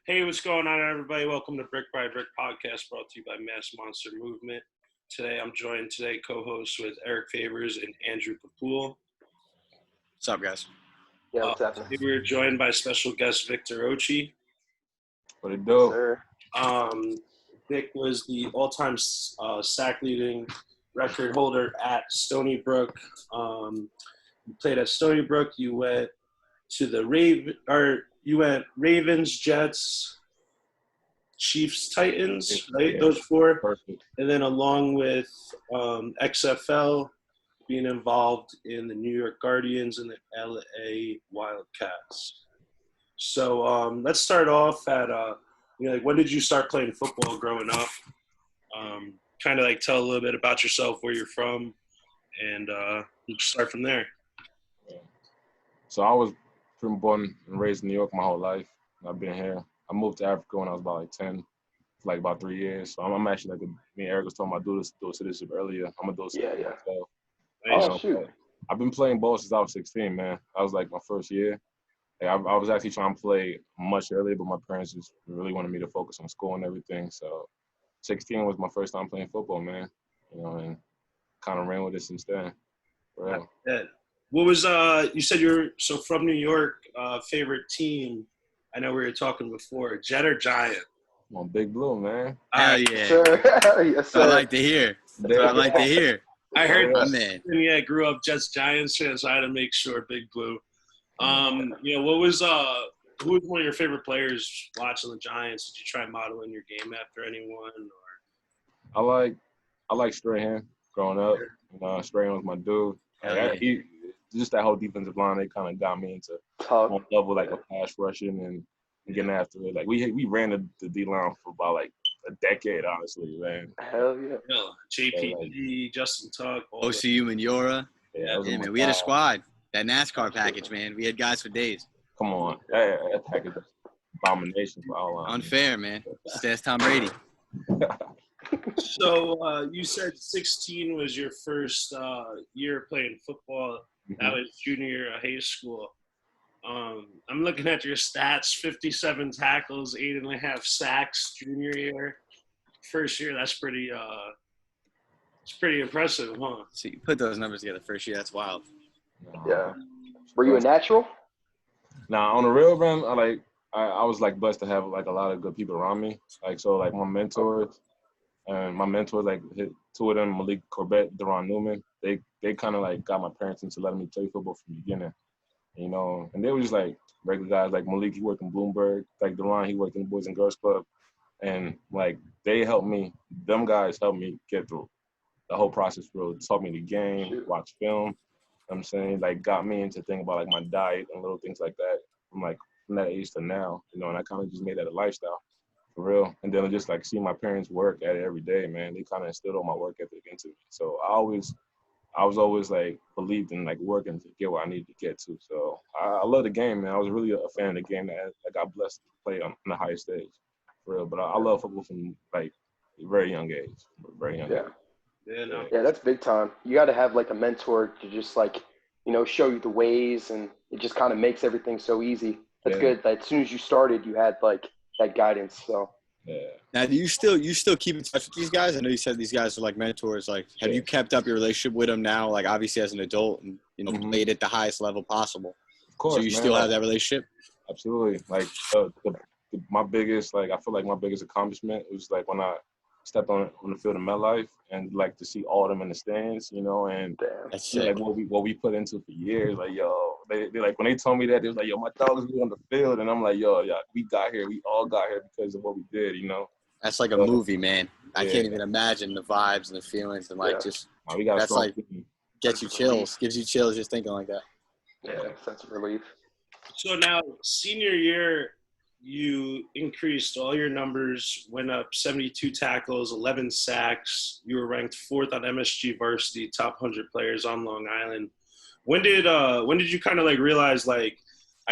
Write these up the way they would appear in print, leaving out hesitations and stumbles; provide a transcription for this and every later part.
Hey, what's going on, everybody? Welcome to Brick by Brick Podcast, brought to you by Mass Monster Movement. Today, I'm joined co-host with Eric Favors and Andrew Kapoor. What's up, guys? Yeah, what's happening? We were joined by special guest Vic Ochi. What it do? Sir. Vic was the all-time sack leading record holder at Stony Brook. You played at Stony Brook. You went to the Ravens, Jets, Chiefs, Titans, right? Yeah. Those four. Perfect. And then along with XFL, being involved in the New York Guardians and the LA Wildcats. So let's start off at, when did you start playing football growing up? Kind of tell a little bit about yourself, where you're from, and we'll start from there. So I was born and raised in New York my whole life. I've been here. I moved to Africa when I was about 10, for about 3 years. So I'm actually me and Eric was talking about dual citizenship earlier. I'm a dual citizen myself. Oh, shoot. I've been playing ball since I was 16, man. That was my first year. I was actually trying to play much earlier, but my parents just really wanted me to focus on school and everything. So 16 was my first time playing football, man. And kind of ran with it since then. For real. What was you said you're from New York? Favorite team? I know we were talking before. Jet or Giant? I'm on Big Blue, man. Hell yeah. Sir. Yes, sir. I like to hear. I heard. My man. Yeah, grew up Jets Giants fan, so I had to make sure Big Blue. What was who was one of your favorite players watching the Giants? Did you try modeling your game after anyone? Or I like Strahan growing up. Strahan was my dude. He just that whole defensive line, they kind of got me into one level a pass rushing and getting after it. We ran the D line for about a decade, honestly, man. Hell yeah. JPD, Justin Tuck, OCU and Yora. Yeah, man. We had a squad. That NASCAR package, man. We had guys for days. Come on. That package is abomination for all. Unfair, man. That's Tom Brady. So you said 16 was your first year playing football. Mm-hmm. That was junior year of high school. I'm looking at your stats: 57 tackles, 8.5 sacks junior year. First year, that's pretty. It's pretty impressive, huh? So you put those numbers together first year. That's wild. Yeah. Were you a natural? Nah, on the real run, I was blessed to have a lot of good people around me. My mentors. And my mentors, hit two of them, Malik Corbett, Deron Newman, they kind of got my parents into letting me play football from the beginning, And they were just regular guys. Malik, he worked in Bloomberg. Deron, he worked in the Boys and Girls Club. And they helped me. Them guys helped me get through the whole process. Bro, taught me the game, watch film. I'm saying got me into thinking about my diet and little things like that from that age to now. And I kind of just made that a lifestyle. For real. And then just see my parents work at it every day, man. They kind of instilled all my work ethic into me. So I was always believed in working to get where I needed to get to. So I love the game, man. I was really a fan of the game that I got blessed to play on the highest stage. For real. But I love football from very young age. Very young age. Yeah, that's big time. You got to have a mentor to just show you the ways, and it just kind of makes everything so easy. That's good. As soon as you started, you had that guidance. So yeah. Now, do you still keep in touch with these guys? I know you said these guys are mentors. Have you kept up your relationship with them now? Obviously as an adult, and played at the highest level possible. Of course. So you still have that relationship? Absolutely. My biggest I feel my biggest accomplishment was when I stepped on the field in MetLife and to see all of them in the stands, and that's what we put into for years. They when they told me that, they was yo, my dogs were on the field, and I'm yo, we all got here because of what we did, That's a movie, man. I can't even imagine the vibes and the feelings and gets you chills, gives you chills just thinking like that. Yeah, sense of relief. So now, senior year, you increased all your numbers, went up 72 tackles, 11 sacks. You were ranked 4th on MSG Varsity, top 100 players on Long Island. When did you kind of realize I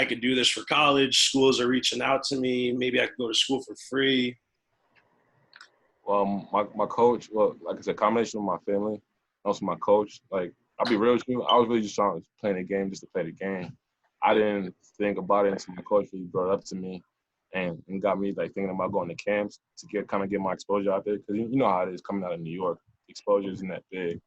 could do this for college? Schools are reaching out to me. Maybe I could go to school for free. Well, my coach, like I said, combination with my family, also my coach. I'll be real with you, I was really just trying to play the game just to play the game. I didn't think about it until my coach really brought it up to me. and got me like thinking about going to camps to get my exposure out there, because you know how it is coming out of New York, exposure isn't that big.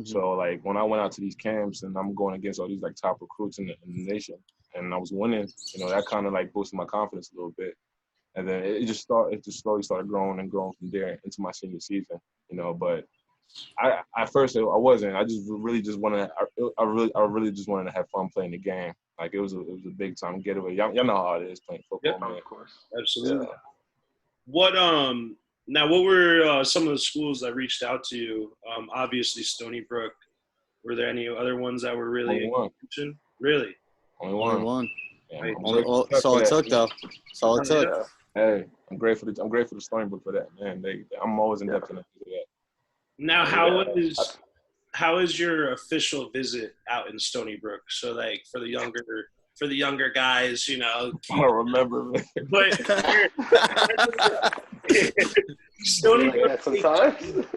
So like when I went out to these camps and I'm going against all these like top recruits in the nation, and I was winning, that kind of like boosted my confidence a little bit. And then it just slowly started growing and growing from there into my senior season, But I at first I wasn't. I just really just wanted. I really just wanted to have fun playing the game. Like it was a big time getaway. Y'all know how it is playing football, Yep, man. Of course. absolutely. Yeah. What what were some of the schools that reached out to you? Obviously Stony Brook. Were there any other ones that were really Only one. Really? Only one. Yeah, Right. That's all it took, though. That's all it took. Yeah. Hey, I'm grateful to Stony Brook for that, man. I'm always indebted to them for that. Now, how is your official visit out in Stony Brook? So, like for the younger guys, I don't remember, man. But Stony Like Brook, that sometimes.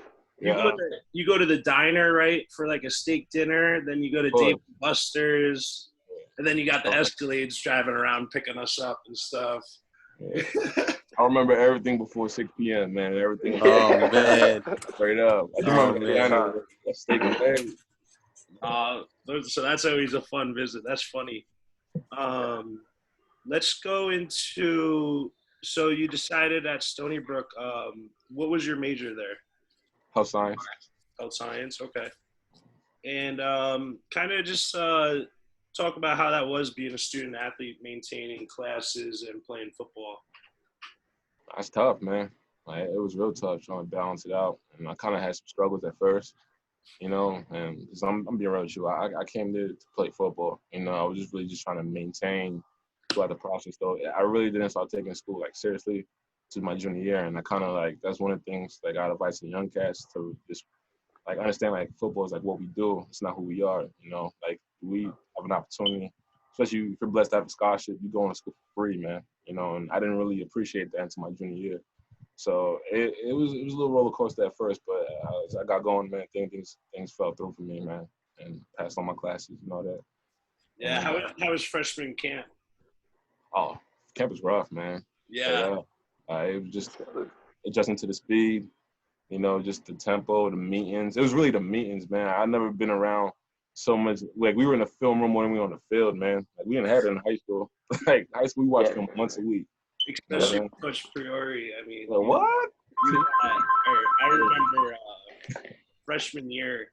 you go to the diner, right, for like a steak dinner. Then you go to Dave & Buster's, and then you got the Escalades driving around picking us up and stuff. Yeah. I remember everything before 6 p.m., man. Everything. Oh, man. Straight up. I do remember the diner, that steak and eggs. So that's always a fun visit. That's funny. Let's go into. So you decided at Stony Brook. What was your major there? Health science. Health science. Okay. And kind of just talk about how that was being a student athlete, maintaining classes and playing football. That's tough, man. Like, it was real tough trying to balance it out. And I kind of had some struggles at first, and because I'm being real with you, I came there to play football. I was just really just trying to maintain throughout the process. So I really didn't start taking school like seriously to my junior year, and I kind of like that's one of the things like I advise the young cats to just like understand like football is like what we do. It's not who we are. Like we have an opportunity, especially if you're blessed to have a scholarship. You go to school for free, man. And I didn't really appreciate that until my junior year. So it was a little roller coaster at first, but as I got going, man, things fell through for me, man, and passed on my classes and all that. Yeah, how was freshman camp? Oh, camp was rough, man. Yeah. It was just adjusting to the speed, just the tempo, the meetings. It was really the meetings, man. I've never been around so much. Like, we were in the film room more than we were on the field, man. Like, we didn't have it in high school. Like, high school, we watched them once a week. Especially Coach Priori. I mean, what? I remember freshman year,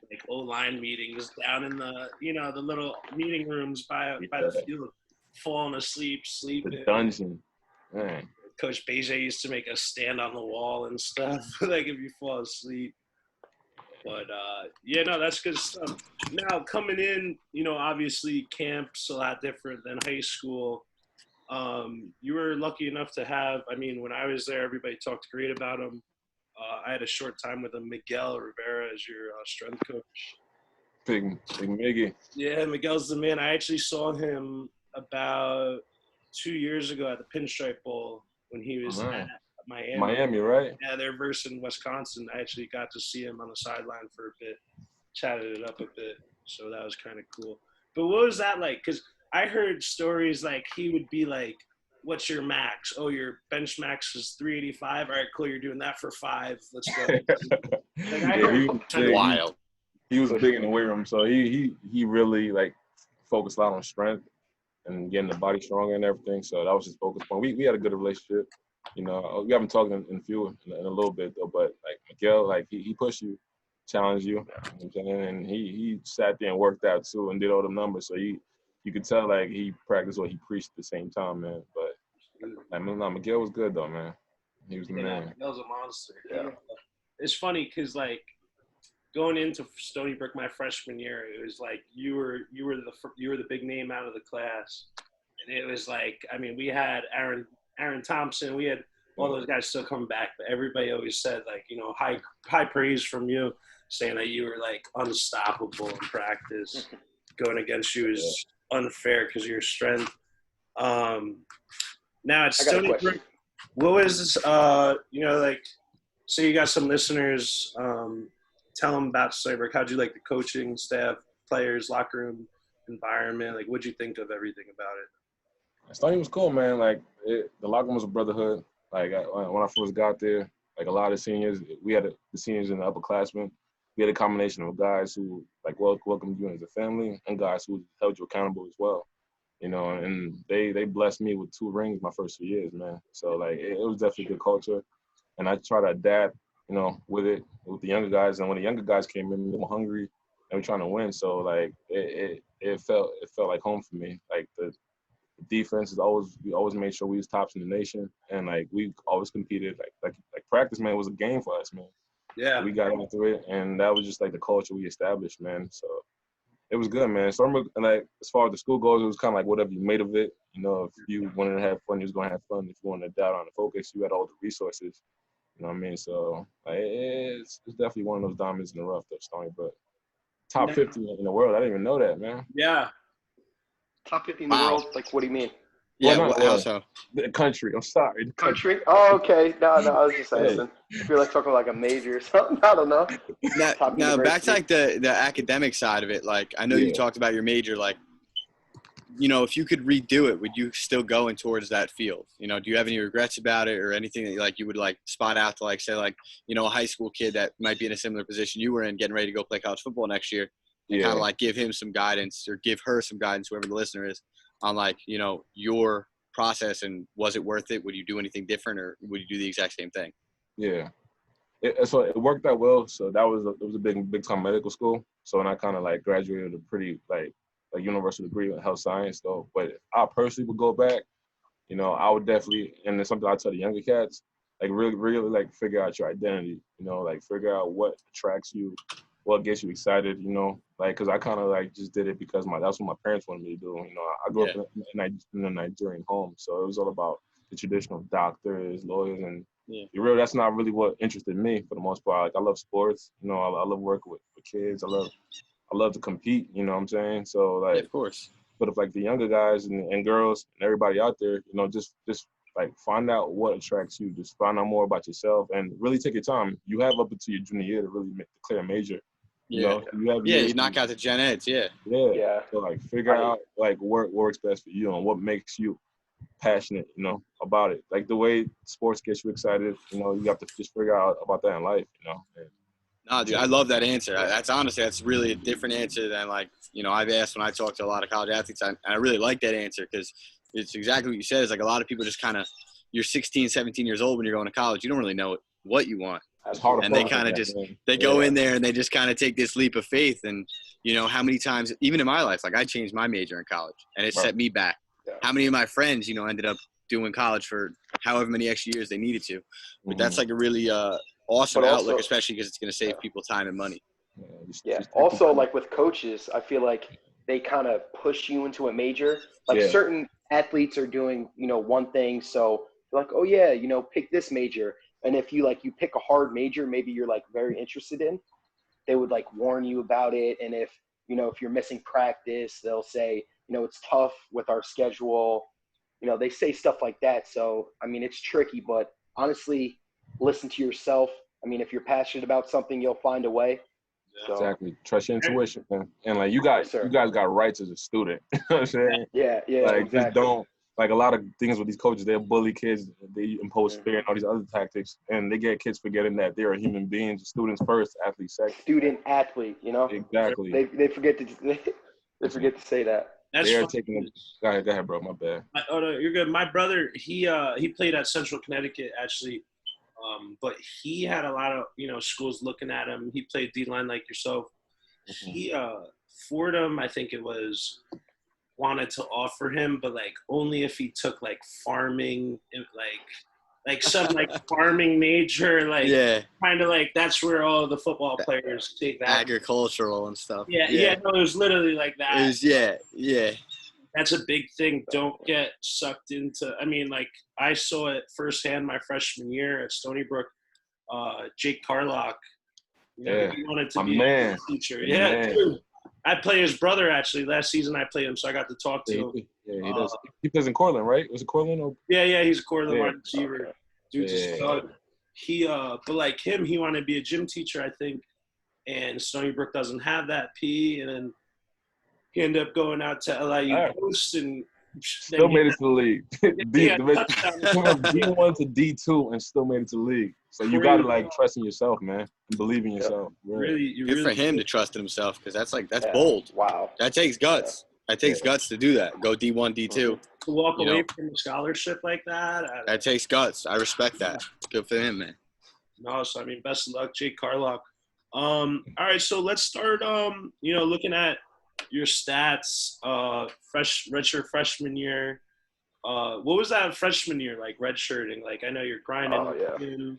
like O-line meetings down in the the little meeting rooms by the field, falling asleep, sleeping. The dungeon, man. Coach Beja used to make us stand on the wall and stuff, like if you fall asleep. But that's good stuff. Now coming in, obviously camp's a lot different than high school. You were lucky enough to have, when I was there, everybody talked great about him. I had a short time with him, Miguel Rivera as your strength coach. Big Miggy. Yeah, Miguel's the man. I actually saw him about 2 years ago at the Pinstripe Bowl when he was at Miami. Miami, right? Yeah, they're versing Wisconsin. I actually got to see him on the sideline for a bit, chatted it up a bit. So that was kind of cool. But what was that like? Because I heard stories like he would be like, what's your max? Oh, your bench max is 385. All right, cool. You're doing that for 5. Let's go. Like, I heard wild. He was big in the weight room, so he really like focused a lot on strength and getting the body stronger and everything. So that was his focus point. We had a good relationship. We haven't talked in a little bit though, but like Miguel, like he pushed you, challenged you, and he sat there and worked out too and did all the numbers. So you could tell like he practiced what he preached at the same time, man. But Miguel was good though, man. He was the man. Miguel's a monster. Yeah. It's funny because like going into Stony Brook my freshman year, it was like you were the big name out of the class, and it was like we had Aaron Thompson, we had all those guys still coming back, but everybody always said like high praise from you, saying that you were like unstoppable in practice. Going against you is unfair because of your strength. Now it's Stony Brook. What was this? Like, say you got some listeners. Tell them about Stony Brook. How'd you like the coaching staff, players, locker room environment? Like, what'd you think of everything about it? Stony was cool, man. Like the locker room was a brotherhood. Like when I first got there, like a lot of seniors, we had the seniors and the upperclassmen. We had a combination of guys who like welcomed you as a family and guys who held you accountable as well. You know, and they blessed me with 2 rings my first 2 years, man. So like it was definitely good culture, and I try to adapt, you know, with the younger guys. And when the younger guys came in, they were hungry and we're trying to win. So like it felt like home for me. Like the defense we always made sure we was tops in the nation, and like we always competed. Like practice, man, was a game for us, man. Yeah. We got into it, and that was just like the culture we established, man. So it was good, man. So I remember, like, as far as the school goes, it was kind of like whatever you made of it. You know, if you wanted to have fun, you was going to have fun. If you wanted to doubt on the focus, you had all the resources. You know what I mean? So like, it's definitely one of those diamonds in the rough, though, Stony. But top 50 in the world, I didn't even know that, man. Yeah. Top 50 in the world? Like, what do you mean? Yeah, Well, how so? The country. I'm sorry. The Country? Oh, okay. No, I was just asking. I feel like talking like a major or something. I don't know. Now back to like the academic side of it. Like, I know you talked about your major. Like, you know, if you could redo it, would you still go in towards that field? You know, do you have any regrets about it or anything that like you would like spot out to like say like, you know, a high school kid that might be in a similar position you were in, getting ready to go play college football next year, and kind of like give him some guidance or give her some guidance, whoever the listener is, on like, you know, your process and was it worth it? Would you do anything different or would you do the exact same thing? Yeah. So it worked out well. So it was a big time medical school. So when I kind of like graduated a pretty like universal degree in health science though. But I personally would go back, you know, I would definitely, and it's something I tell the younger cats, like really like figure out your identity, you know, like figure out what attracts you, what gets you excited, you know, like, cause I kind of like just did it because that's what my parents wanted me to do. You know, I grew up in a Nigerian home. So it was all about the traditional doctors, lawyers, and that's not really what interested me for the most part. Like I love sports, you know, I love working with kids. I love to compete, you know what I'm saying? So like, of course. But if like the younger guys and girls and everybody out there, you know, just like find out what attracts you. Just find out more about yourself and really take your time. You have up until your junior year to really declare a major. You know, you knock out the gen eds. Yeah. So like figure out like what works best for you and what makes you passionate, you know, about it. Like the way sports gets you excited, you know, you have to just figure out about that in life, you know. No, dude, I love that answer. That's really a different answer than like, you know, I've asked when I talk to a lot of college athletes. And I really like that answer because it's exactly what you said. It's like a lot of people just kind of, you're 16, 17 years old when you're going to college. You don't really know what you want. And they kind of just, they go in there and they just kind of take this leap of faith. And, you know, how many times, even in my life, like I changed my major in college and it set me back. How many of my friends, you know, ended up doing college for however many extra years they needed to. But that's like a really awesome outlook, especially because it's going to save people time and money. Also, like with coaches, I feel like they kind of push you into a major. Like certain athletes are doing, you know, one thing. So they're like, oh, yeah, you know, pick this major. And if you pick a hard major, maybe you're like very interested in, they would like warn you about it. And if, you know, if you're missing practice, they'll say, you know, it's tough with our schedule. You know, they say stuff like that. So, I mean, it's tricky, but honestly, listen to yourself. I mean, if you're passionate about something, you'll find a way. So, exactly. Trust your intuition, man. And like you guys got rights as a student. You know what I'm saying? Yeah, like exactly. just don't like a lot of things with these coaches, they'll bully kids, they impose fear and all these other tactics, and they get kids forgetting that they're human beings, students first, athletes second. Student athlete, you know? Exactly. They forget to say that. They're taking go ahead, bro. My bad. Oh no, you're good. My brother, he played at Central Connecticut actually, but he had a lot of schools looking at him. He played D-line like yourself. He Fordham, I think it was, wanted to offer him, but like only if he took like farming, like some like farming major, like kind of like that's where all the football players take that agricultural and stuff. No, it was literally like that. It was, That's a big thing. Don't get sucked into. I mean, like I saw it firsthand my freshman year at Stony Brook. Jake Carlock, he wanted to be a teacher. Dude. I play his brother actually. Last season I played him, so I got to talk to him. Yeah, he does. He plays in Cortland, right? Was it Cortland? Or? Yeah, he's a Cortland wide receiver. Dude's a stud. But like him, he wanted to be a gym teacher, I think. And Stony Brook doesn't have that P. And then he ended up going out to LIU Coast, and Still made it to the league. Yeah, touchdown. From D1 to D2 and still made it to the league. So you got to, like, trust in yourself, man, and believe in yourself. Really, Good for him to trust in himself because that's bold. Wow. That takes guts. That takes guts to do that. Go D1, D2. To walk away from a scholarship like that. That takes guts. I respect that. Good for him, man. No, so I mean, best of luck, Jake Carlock. All right, so let's start. Looking at your stats. Redshirt freshman year. What was that freshman year like? Redshirting. Like I know you're grinding.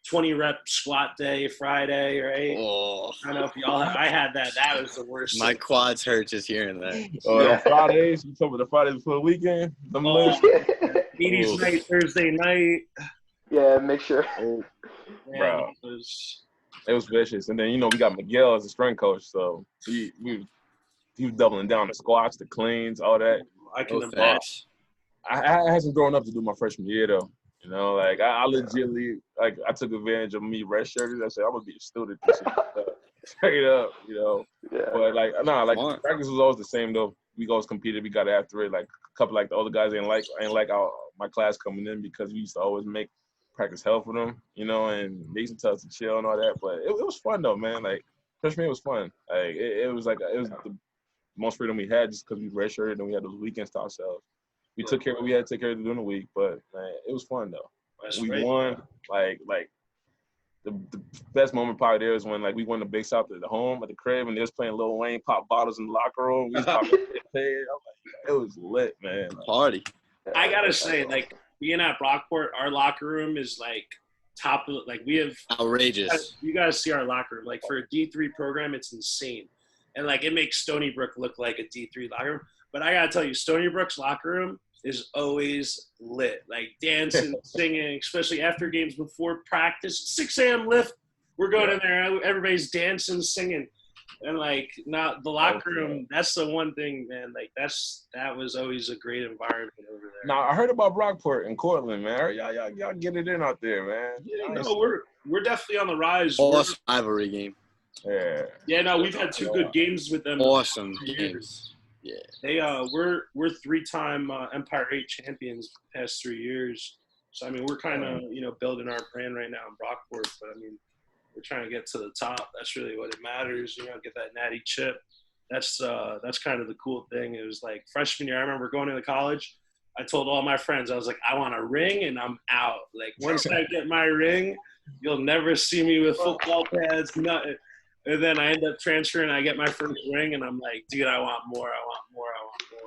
20 rep squat day Friday, right? Oh. I don't know if y'all. I had that. That was the worst. My quads hurt just hearing that. Fridays. You talking about the Fridays before the weekend? 80s night, Thursday night. Yeah, make sure. Bro. It was vicious. And then, we got Miguel as a strength coach, so he was doubling down the squats, the cleans, all that. I can imagine. I hasn't grown up to do my freshman year, though. I legitimately, I took advantage of me redshirted. I said, I'm going to be a student this year. Straight up, Yeah. But, practice was always the same, though. We always competed. We got after it. Like, a couple, the other guys ain't like my class coming in because we used to always make practice hell for them, and they used to tell us to chill and all that. But it was fun, though, man. Freshman year was fun. It was the most freedom we had just because we redshirted and we had those weekends to ourselves. We took care of what we had to take care of during the week, but man, it was fun though. We won. The best moment probably there is when we won the Big South at the home at the crib and they was playing Lil Wayne pop bottles in the locker room. We was popping it was lit, man. Party. I gotta say, being at Brockport, our locker room is top of we have outrageous. You guys see our locker room. For a D3 program, it's insane, and it makes Stony Brook look like a D3 locker room. But I gotta tell you, Stony Brook's locker room is always lit, dancing, singing, especially after games before practice. 6 a.m. lift, we're going in there. Everybody's dancing, singing, and now the locker room. That's the one thing, man. That was always a great environment over there. Now I heard about Brockport and Cortland, man. Y'all get it in out there, man. Yeah, no, we're definitely on the rise. Awesome rivalry game. Yeah. Yeah, no, we've had 2 good games with them. Awesome games. Yeah. They we're 3-time Empire 8 champions the past 3 years. So I mean we're kind of building our brand right now in Brockport, but I mean we're trying to get to the top. That's really what it matters. Get that natty chip. That's kind of the cool thing. It was freshman year. I remember going into college. I told all my friends I was like, I want a ring and I'm out. Once I get my ring, you'll never see me with football pads. Nothing. And then I end up transferring. I get my first ring, and I'm like, dude, I want more.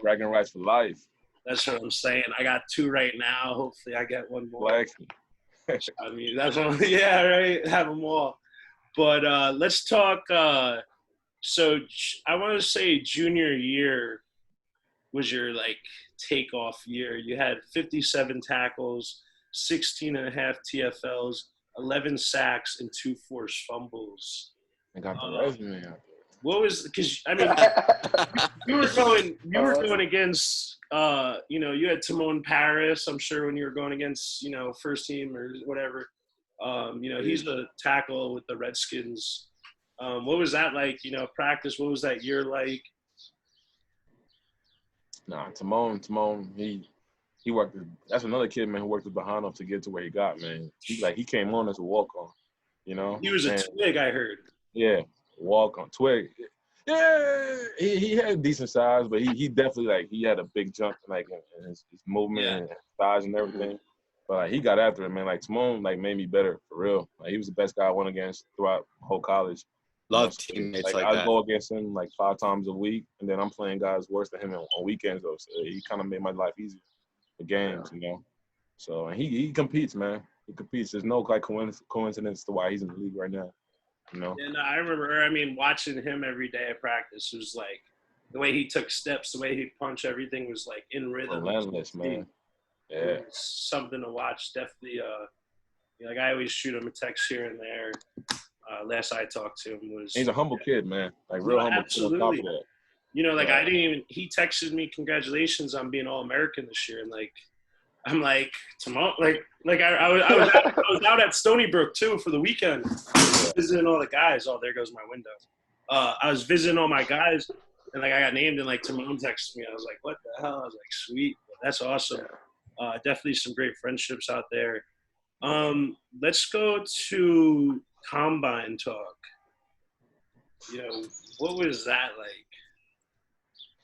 Bragging rights for life. That's what I'm saying. I got 2 right now. Hopefully, I get 1 more. I mean, that's what. Yeah, right. Have them all. But let's talk. So I want to say junior year was your takeoff year. You had 57 tackles, 16.5 TFLs, 11 sacks, and 2 forced fumbles. I got the resume out there. What was because I mean you were going against you had Timon Paris, I'm sure, when you were going against first team or whatever. He's a tackle with the Redskins. What was that like? Practice. What was that year like? Nah, Timon, he worked. That's another kid, man, who worked with Bahano to get to where he got, man. He came on as a walk on. He was a twig, I heard. Yeah, walk on twig. Yeah, he had decent size, but he definitely he had a big jump in his movement and size and everything. But he got after it, man. Timon made me better for real. He was the best guy I went against throughout whole college. Love teammates like I that. go against him 5 times a week, and then I'm playing guys worse than him on weekends though. So he kind of made my life easier. The games, So and he competes, man. He competes. There's no coincidence to why he's in the league right now. And I remember, watching him every day at practice. It was the way he took steps, the way he punched, everything was in rhythm. Relentless, man. Yeah. Something to watch. Definitely. I always shoot him a text here and there. Last I talked to him was. He's a humble kid, man. Real humble. Absolutely. Kid on top of that. I didn't even. He texted me congratulations on being All-American this year, and I'm tomorrow, I was out at Stony Brook too for the weekend, visiting all the guys. Oh, there goes my window. I was visiting all my guys, and like I got named, and like Timon texted me. I was like, what the hell? I was like, sweet, that's awesome. Definitely some great friendships out there. Let's go to combine talk. You know, what was that like?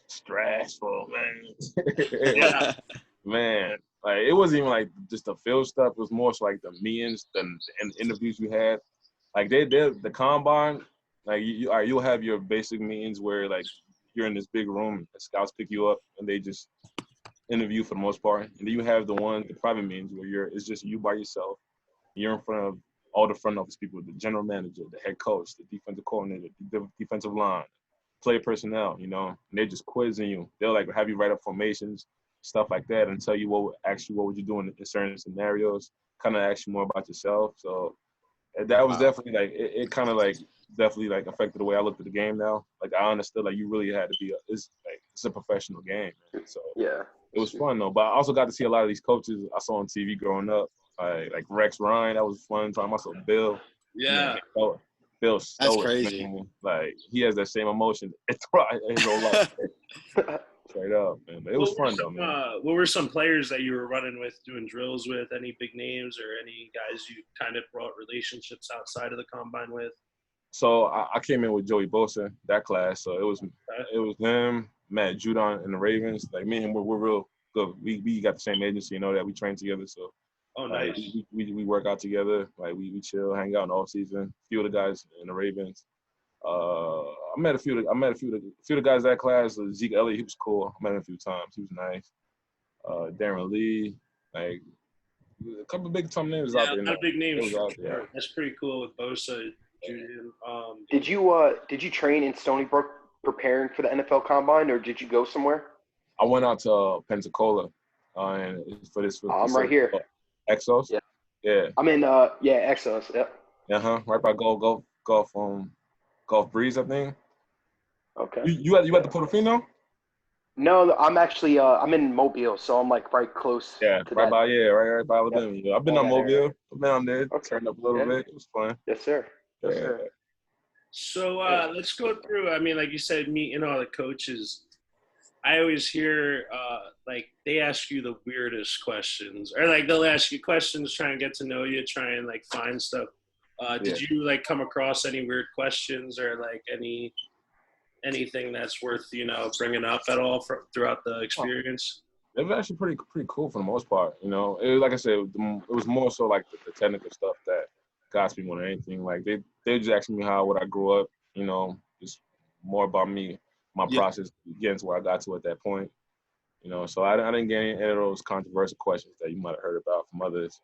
Stressful, man. Yeah. Man, like it wasn't even like just the field stuff. It was more so like the meetings, the interviews you had. Like the combine, like you'll have your basic meetings where like you're in this big room, and scouts pick you up, and they just interview for the most part. And then you have the private meetings where it's just you by yourself. You're in front of all the front office people, the general manager, the head coach, the defensive coordinator, the defensive line, player personnel, you know, and they're just quizzing you. They'll like have you write up formations, stuff like that, and tell you what would you do in certain scenarios, kind of ask you more about yourself. So that was definitely like, it kind of like definitely like affected the way I looked at the game now. Like I understood like you really had to be, it's a professional game. Man. So yeah, it was fun though. But I also got to see a lot of these coaches I saw on TV growing up. Like Rex Ryan, that was fun. Talking about Bill. Yeah. Man, Bill That's stoic, crazy. man. Like he has that same emotion in his whole life. Straight up, man. But it was fun though, man. What were some players that you were running with, doing drills with? Any big names or any guys you kind of brought relationships outside of the combine with? So I came in with Joey Bosa that class. So it was him, Matt Judon, and the Ravens. Like me and him, we're real good. We got the same agency, you know, that we train together. So nice. we work out together. Like we chill, hang out in the off season. A few of the guys in the Ravens. I met a few of the guys that class. Zeke Elliott, he was cool. I met him a few times. He was nice. Darren Lee, like a couple of big time names out there. A lot of big names. Out there. That's pretty cool with Bosa, Julian. Did you train in Stony Brook preparing for the NFL Combine, or did you go somewhere? I went out to Pensacola, and for this. I'm right here. Exos. Yeah. I'm in. Exos. Yep. Right by Gulf Breeze, I think. Okay. You at the Portofino? No, I'm actually I'm in Mobile, so I'm like right close. Yeah, to right that. by Alabama. Yep. I've been on Mobile. I've been on there, turned up a little bit. It was fun. Yes, sir. Yes, sir. So let's go through. I mean, like you said, meeting all the coaches. I always hear like they ask you the weirdest questions, or like they'll ask you questions, try and get to know you, try and like find stuff. Did you like come across any weird questions or like anything that's worth bringing up at all throughout the experience? It was actually pretty cool for the most part. You know, it was, like I said, it was more so like the technical stuff that got me more than anything. Like they just asking me what I grew up. You know, just more about me, my process getting to where I got to at that point. You know, so I didn't get any of those controversial questions that you might have heard about from others.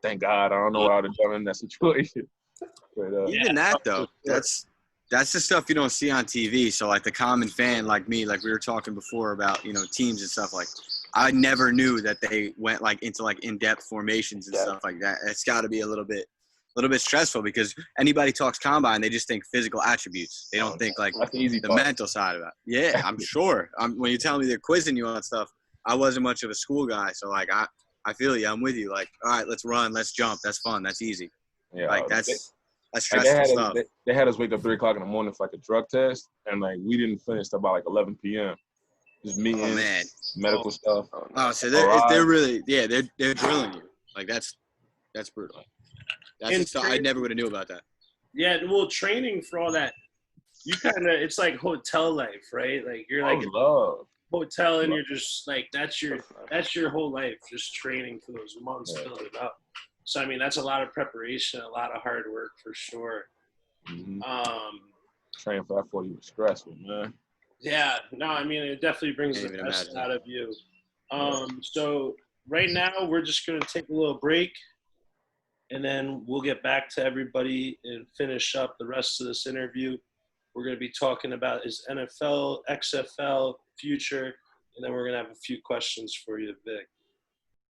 Thank God, I don't know what I would have done in that situation. But, even that though, that's the stuff you don't see on TV. So like the common fan like me, like we were talking before about, teams and stuff, like I never knew that they went like into like in-depth formations and stuff like that. It's got to be a little bit stressful because anybody talks combine, they just think physical attributes. They don't think like the mental side of it. Yeah, I'm sure. When you tell me they're quizzing you on stuff, I wasn't much of a school guy. So like I feel you. I'm with you. Like, all right, let's run, let's jump. That's fun. That's easy. Yeah, like that's stressful stuff. They had us wake up 3 o'clock in the morning for like a drug test, and like we didn't finish till about like 11 p.m. Just meetings, medical stuff. Oh, so they're really they're drilling you. Like that's brutal. That's stuff I never would have knew about that. Yeah, well, training for all that, you kind of it's like hotel life, right? Like you're like hotel, and you're just like that's your whole life, just training for those months, building it up. So I mean, that's a lot of preparation, a lot of hard work for sure. Mm-hmm. Training for that 40 was stressful, man. Yeah, no, I mean it definitely brings the best out of you. So right now we're just gonna take a little break, and then we'll get back to everybody and finish up the rest of this interview. We're gonna be talking about his NFL XFL future, and then we're gonna have a few questions for you, Vic.